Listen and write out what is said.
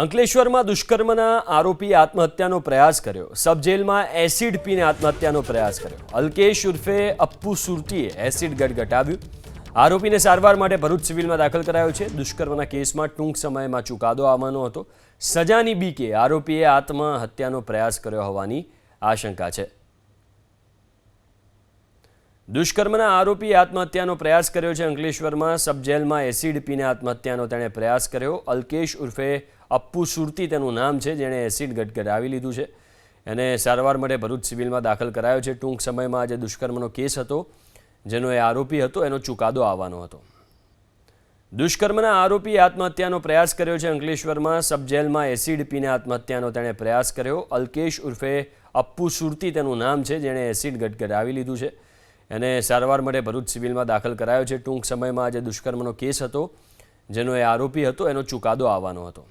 અંકલેશ્વરમાં દુષ્કર્મના આરોપીએ આત્મહત્યાનો પ્રયાસ કર્યો. સબજેલમાં એસિડ પીને આત્મહત્યાનો પ્રયાસ કર્યો. અલ્કેશ ઉર્ફે અપ્પુ સુરતીએ એસિડ ગટગટાવ્યું. આરોપીને સારવાર માટે ભરૂચ સિવિલમાં દાખલ કરાયો છે. દુષ્કર્મના કેસમાં ટૂંક સમયમાં ચુકાદો આવવાનો હતો. સજાની બીકે આરોપીએ આત્મહત્યાનો પ્રયાસ કર્યો હોવાની આશંકા છે. દુષ્કર્મના આરોપીએ આત્મહત્યાનો પ્રયાસ કર્યો છે. અંકલેશ્વરમાં સબજેલમાં એસિડ પીને આત્મહત્યાનો તેણે પ્રયાસ કર્યો. અલ્કેશ ઉર્ફે અપ્પુ સુરતી તેનું નામ છે, જેણે એસિડ ગટગટાવી લીધું છે. એને સારવાર માટે ભરૂચ સિવિલમાં દાખલ કરાયો છે. ટૂંક સમયમાં આજે દુષ્કર્મનો કેસ હતો, જેનો એ આરોપી હતો, એનો ચુકાદો આવવાનો હતો. દુષ્કર્મના આરોપીએ આત્મહત્યાનો પ્રયાસ કર્યો છે. અંકલેશ્વરમાં સબજેલમાં એસિડ પીને આત્મહત્યાનો તેણે પ્રયાસ કર્યો. અલ્કેશ ઉર્ફે અપ્પુ સુરતી તેનું નામ છે, જેણે એસિડ ગટગટાવી લીધું છે. એને સારવાર માટે ભરૂચ સિવિલમાં દાખલ કરાયો છે. ટૂંક સમયમાં આજે દુષ્કર્મનો કેસ હતો, જેનો એ આરોપી હતો, એનો ચુકાદો આવવાનો હતો.